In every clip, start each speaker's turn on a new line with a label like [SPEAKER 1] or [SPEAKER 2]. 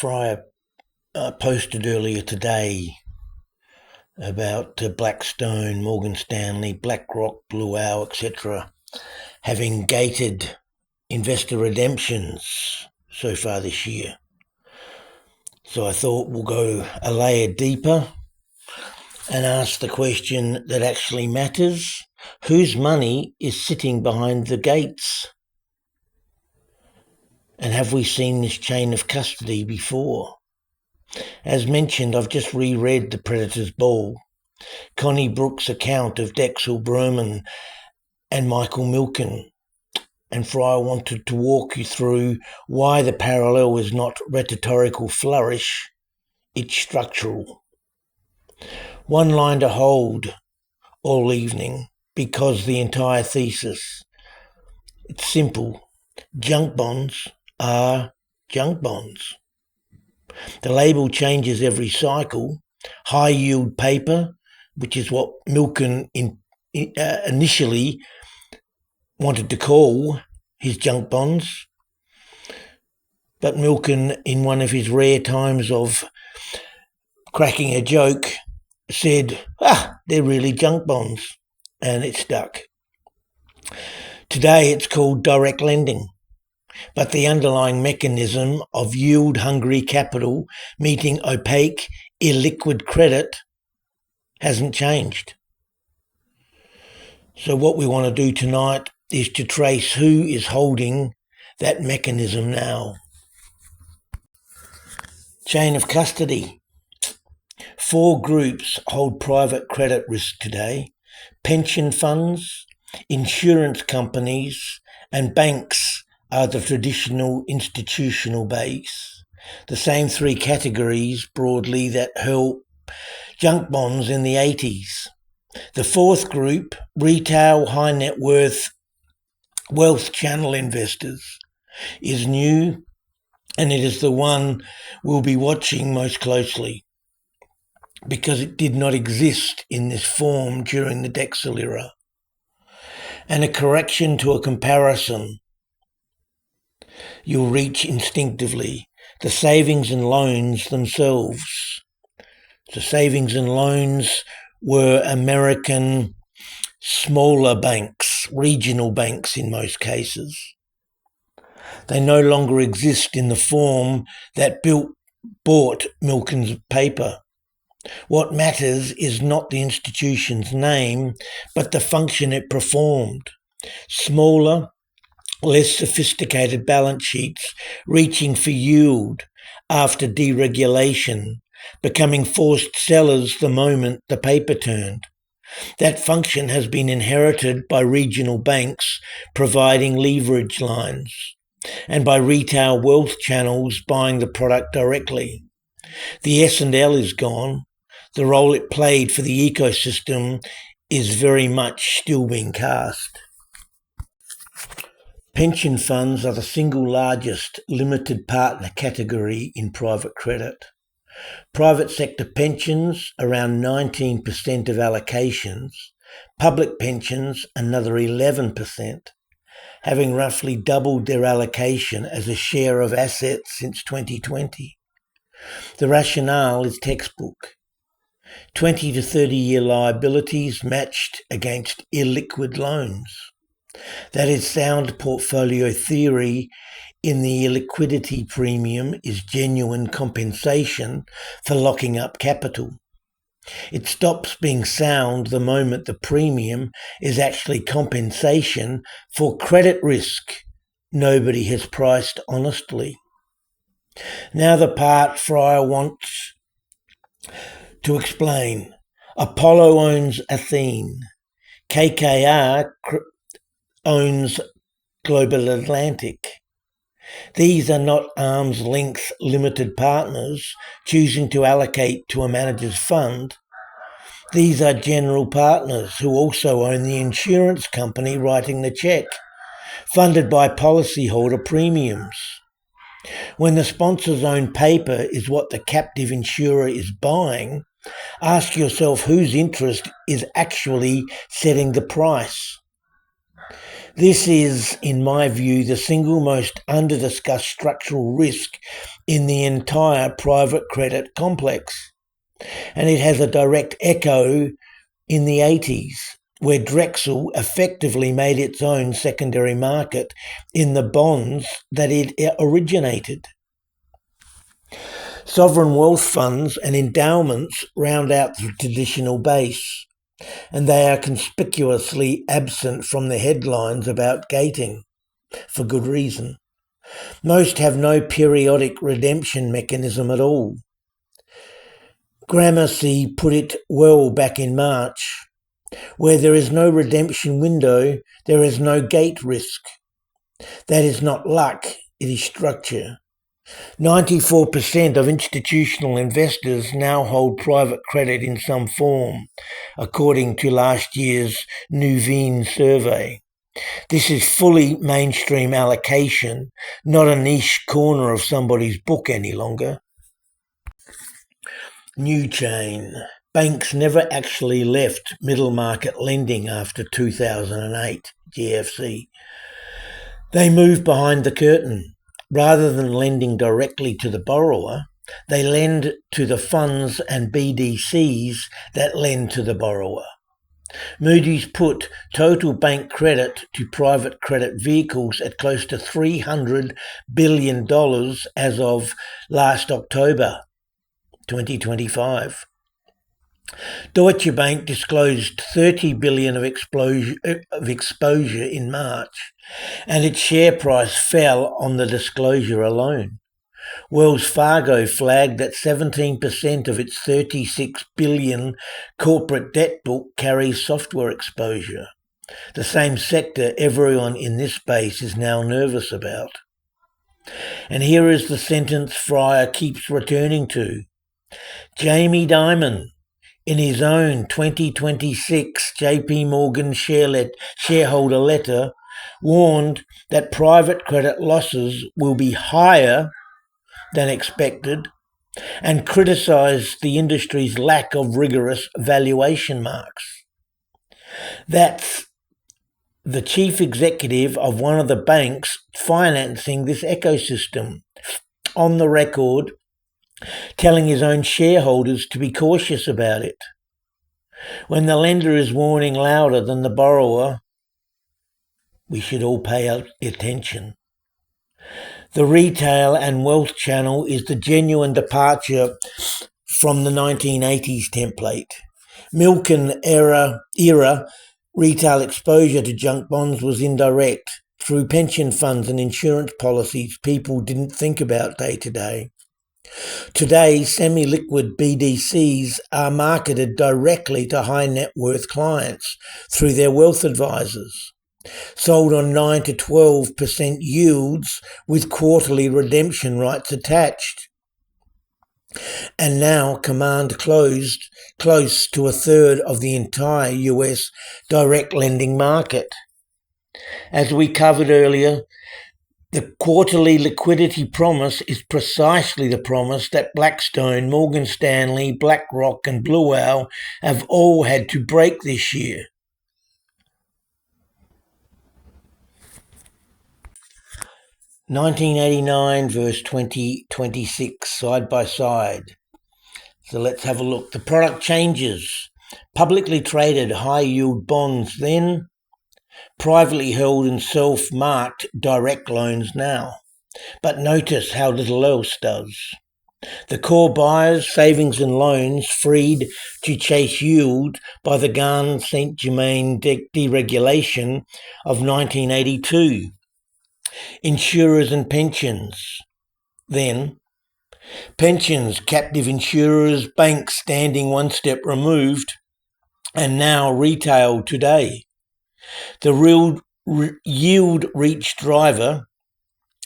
[SPEAKER 1] Fryer posted earlier today about Blackstone, Morgan Stanley, BlackRock, Blue Owl, etc. having gated investor redemptions so far this year. So I thought we'll go a layer deeper and ask the question that actually matters. Whose money is sitting behind the gates? And have we seen this chain of custody before? As mentioned, I've just reread The Predator's Ball, Connie Brooks' account of DREXEL, Berman and Michael Milken, and Fryer wanted to walk you through why the parallel is not rhetorical flourish, it's structural. One line to hold all evening, because the entire thesis, it's simple. Junk bonds are junk bonds. The label changes every cycle. High yield paper, which is what Milken initially wanted to call his junk bonds. But Milken, in one of his rare times of cracking a joke, said, they're really junk bonds, and it stuck. Today it's called direct lending, but the underlying mechanism of yield-hungry capital meeting opaque, illiquid credit hasn't changed. So what we want to do tonight is to trace who is holding that mechanism now. Chain of custody. 4 groups hold private credit risk today: pension funds, insurance companies, and banks are the traditional institutional base. The same 3 categories broadly that held junk bonds in the 80s. The 4th group, retail high net worth wealth channel investors, is new, and it is the one we'll be watching most closely, because it did not exist in this form during the DREXEL era. And a correction to a comparison you'll reach instinctively: the savings and loans themselves. The savings and loans were American smaller banks, regional banks in most cases. They no longer exist in the form that bought Milken's paper. What matters is not the institution's name, but the function it performed. Smaller, less sophisticated balance sheets reaching for yield after deregulation, becoming forced sellers the moment the paper turned. That function has been inherited by regional banks providing leverage lines, and by retail wealth channels buying the product directly. The S&L is gone. The role it played for the ecosystem is very much still being cast. Pension funds are the single largest limited partner category in private credit. Private sector pensions, around 19% of allocations. Public pensions, another 11%, having roughly doubled their allocation as a share of assets since 2020. The rationale is textbook. 20 to 30-year liabilities matched against illiquid loans. That is sound portfolio theory. In the illiquidity premium is genuine compensation for locking up capital. It stops being sound the moment the premium is actually compensation for credit risk nobody has priced honestly. Now the part Fryer wants to explain. Apollo owns Athene. KKR owns Global Atlantic. These are not arm's length limited partners choosing to allocate to a manager's fund. These are general partners who also own the insurance company writing the check, funded by policyholder premiums. When the sponsor's own paper is what the captive insurer is buying, ask yourself whose interest is actually setting the price. This is, in my view, the single most under-discussed structural risk in the entire private credit complex. And it has a direct echo in the 80s, where DREXEL effectively made its own secondary market in the bonds that it originated. Sovereign wealth funds and endowments round out the traditional base, and they are conspicuously absent from the headlines about gating, for good reason. Most have no periodic redemption mechanism at all. Gramercy put it well back in March. Where there is no redemption window, there is no gate risk. That is not luck, it is structure. 94% of institutional investors now hold private credit in some form, according to last year's Nuveen survey. This is fully mainstream allocation, not a niche corner of somebody's book any longer. New chain. Banks never actually left middle market lending after 2008 GFC. They moved behind the curtain. Rather than lending directly to the borrower, they lend to the funds and BDCs that lend to the borrower. Moody's put total bank credit to private credit vehicles at close to $300 billion as of last October 2025. Deutsche Bank disclosed $30 billion of exposure in March, and its share price fell on the disclosure alone. Wells Fargo flagged that 17% of its $36 billion corporate debt book carries software exposure, the same sector everyone in this space is now nervous about. And here is the sentence Fryer keeps returning to. Jamie Dimon, in his own 2026 JP Morgan shareholder letter, warned that private credit losses will be higher than expected and criticised the industry's lack of rigorous valuation marks. That's the chief executive of one of the banks financing this ecosystem, on the record, telling his own shareholders to be cautious about it. When the lender is warning louder than the borrower, we should all pay attention. The retail and wealth channel is the genuine departure from the 1980s template. Milken era retail exposure to junk bonds was indirect, through pension funds and insurance policies people didn't think about day to day. Today, semi-liquid BDCs are marketed directly to high net worth clients through their wealth advisors, sold on 9 to 12% yields with quarterly redemption rights attached, and now command close to a third of the entire US direct lending market. As we covered earlier, the quarterly liquidity promise is precisely the promise that Blackstone, Morgan Stanley, BlackRock and Blue Owl have all had to break this year. $19.89 versus $20.26 side by side. So let's have a look. The product changes. Publicly traded high-yield bonds then, privately held and self-marked direct loans now. But notice how little else does. The core buyers, savings and loans freed to chase yield by the Garn-St. Germain deregulation of 1982. Insurers and pensions. Then, pensions, captive insurers, banks standing one step removed, and now retail today. The real yield reach driver,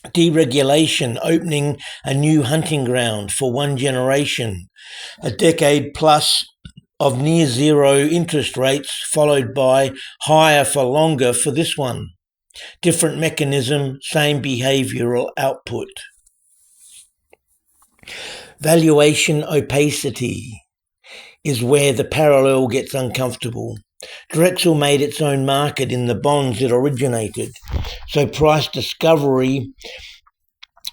[SPEAKER 1] deregulation opening a new hunting ground for one generation, a decade plus of near zero interest rates followed by higher for longer for this one. Different mechanism, same behavioural output. Valuation opacity is where the parallel gets uncomfortable. DREXEL made its own market in the bonds it originated, so price discovery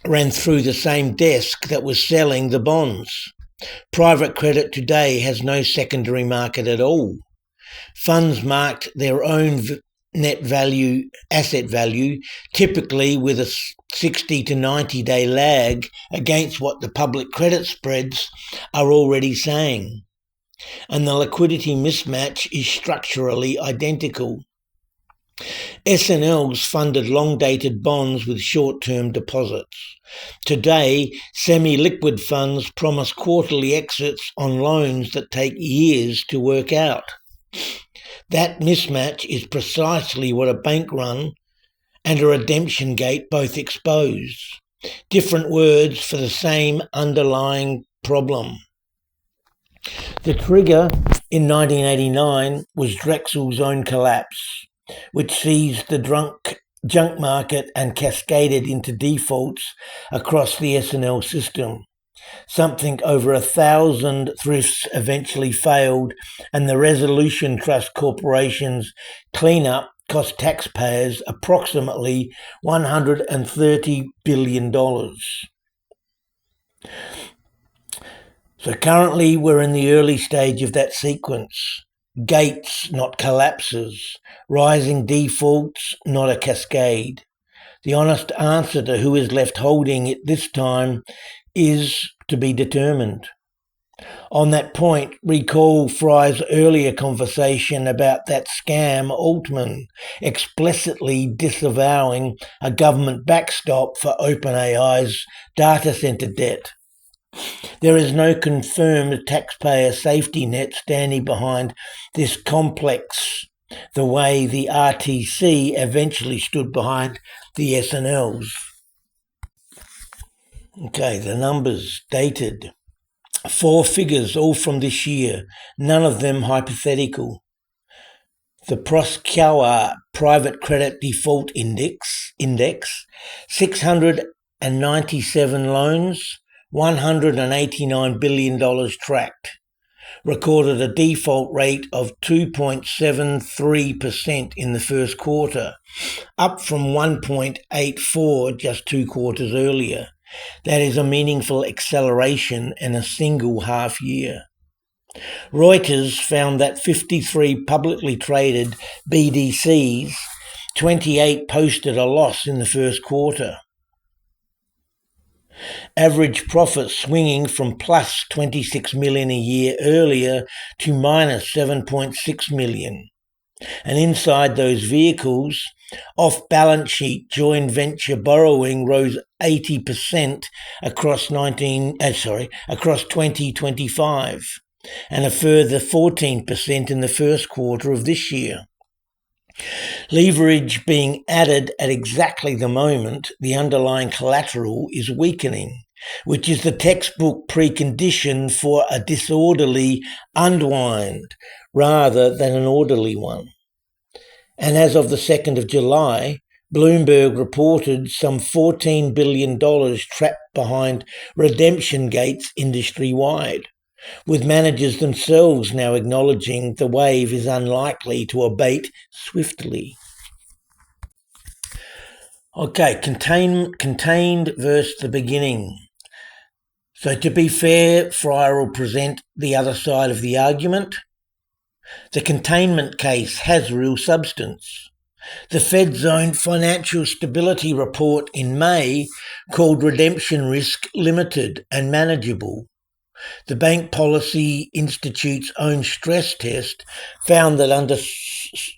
[SPEAKER 1] ran through the same desk that was selling the bonds. Private credit today has no secondary market at all. Funds marked their own asset value, typically with a 60 to 90-day lag against what the public credit spreads are already saying. And the liquidity mismatch is structurally identical. S&Ls funded long-dated bonds with short-term deposits. Today, semi-liquid funds promise quarterly exits on loans that take years to work out. That mismatch is precisely what a bank run and a redemption gate both expose. Different words for the same underlying problem. The trigger in 1989 was DREXEL's own collapse, which seized the junk market and cascaded into defaults across the S&L system. Something over 1,000 thrifts eventually failed, and the Resolution Trust Corporation's cleanup cost taxpayers approximately $130 billion. So currently we're in the early stage of that sequence. Gates, not collapses. Rising defaults, not a cascade. The honest answer to who is left holding it this time is to be determined. On that point, recall Fry's earlier conversation about that scam Altman, explicitly disavowing a government backstop for OpenAI's data center debt. There is no confirmed taxpayer safety net standing behind this complex, the way the RTC eventually stood behind the S&Ls. Okay, the numbers dated. 4 figures, all from this year, none of them hypothetical. The Proskauer Private Credit Default Index 697 loans, $189 billion tracked, recorded a default rate of 2.73% in the first quarter, up from 1.84 just 2 quarters earlier. That is a meaningful acceleration in a single half year. Reuters found that 53 publicly traded BDCs, 28 posted a loss in the first quarter. Average profit swinging from plus 26 million a year earlier to minus 7.6 million. And inside those vehicles, off-balance sheet joint venture borrowing rose 80% across 2025, and a further 14% in the first quarter of this year. Leverage being added at exactly the moment the underlying collateral is weakening, which is the textbook precondition for a disorderly unwind rather than an orderly one. And as of the 2nd of July, Bloomberg reported some $14 billion trapped behind redemption gates industry-wide, with managers themselves now acknowledging the wave is unlikely to abate swiftly. Okay, contained versus the beginning. So to be fair, Fryer will present the other side of the argument. The containment case has real substance. The Fed's own financial stability report in May called redemption risk limited and manageable. The Bank Policy Institute's own stress test found that under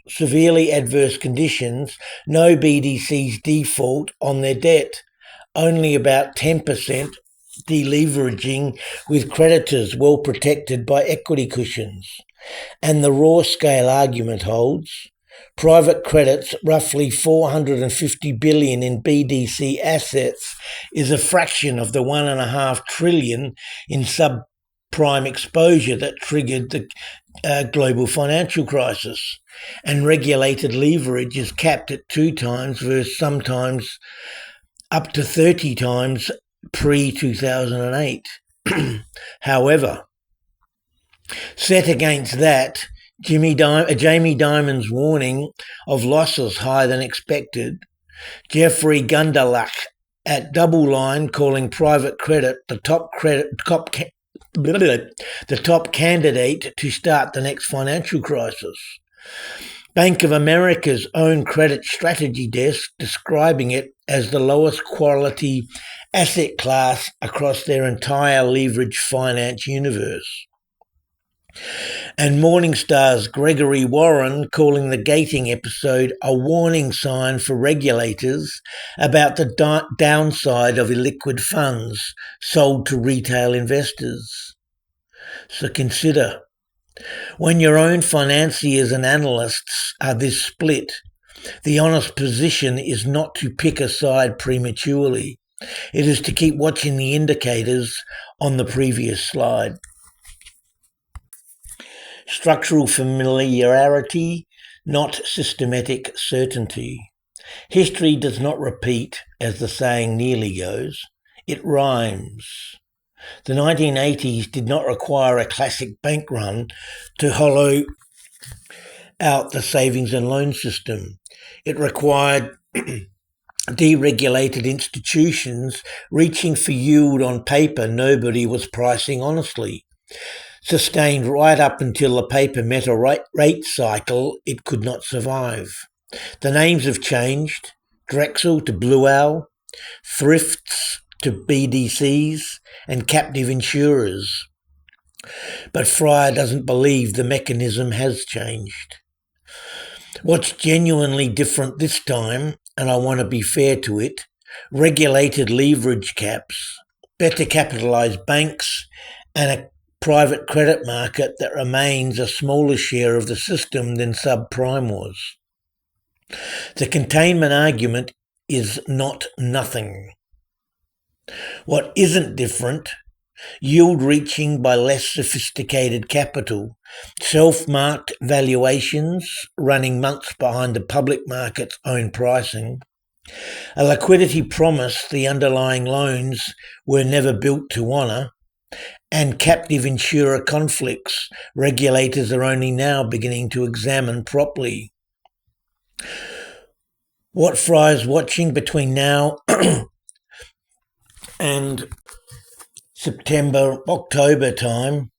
[SPEAKER 1] severely adverse conditions, no BDCs default on their debt, only about 10% deleveraging, with creditors well protected by equity cushions. And the raw scale argument holds. Private credit's roughly $450 billion in BDC assets is a fraction of the $1.5 trillion in subprime exposure that triggered the global financial crisis. And regulated leverage is capped at 2 times versus sometimes up to 30 times pre-2008. However, set against that Jamie Dimon's warning of losses higher than expected. Jeffrey Gundlach at Double Line calling private credit the top candidate to start the next financial crisis. Bank of America's own credit strategy desk describing it as the lowest quality asset class across their entire leveraged finance universe. And Morningstar's Gregory Warren calling the gating episode a warning sign for regulators about the downside of illiquid funds sold to retail investors. So consider, when your own financiers and analysts are this split, the honest position is not to pick a side prematurely. It is to keep watching the indicators on the previous slide. Structural familiarity, not systematic certainty. History does not repeat, as the saying nearly goes. It rhymes. The 1980s did not require a classic bank run to hollow out the savings and loan system. It required deregulated institutions reaching for yield on paper nobody was pricing honestly. Sustained right up until the paper met a rate cycle it could not survive. The names have changed, DREXEL to Blue Owl, thrifts to BDCs, and captive insurers. But Fryer doesn't believe the mechanism has changed. What's genuinely different this time, and I want to be fair to it, regulated leverage caps, better capitalised banks, and a private credit market that remains a smaller share of the system than subprime was. The containment argument is not nothing. What isn't different? Yield reaching by less sophisticated capital, self-marked valuations running months behind the public market's own pricing, a liquidity promise the underlying loans were never built to honour, and captive insurer conflicts regulators are only now beginning to examine properly. What Fry's watching between now and September, October time,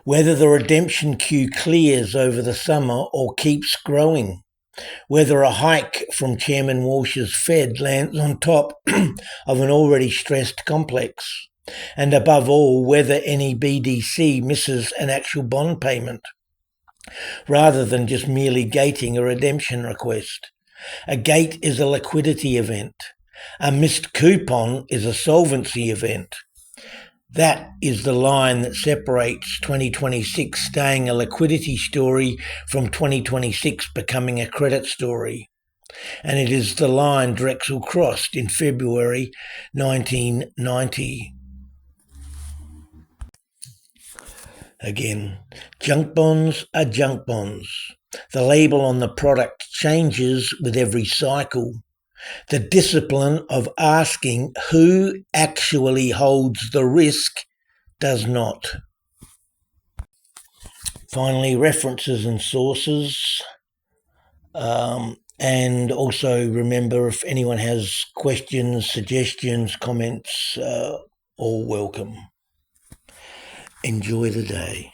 [SPEAKER 1] whether the redemption queue clears over the summer or keeps growing, whether a hike from Chairman Walsh's Fed lands on top of an already stressed complex, and above all, whether any BDC misses an actual bond payment, rather than just merely gating a redemption request. A gate is a liquidity event. A missed coupon is a solvency event. That is the line that separates 2026 staying a liquidity story from 2026 becoming a credit story. And it is the line Drexel crossed in February 1990. Again, junk bonds are junk bonds. The label on the product changes with every cycle. The discipline of asking who actually holds the risk does not. Finally, references and sources. And also remember, if anyone has questions, suggestions, comments, all welcome. Enjoy the day.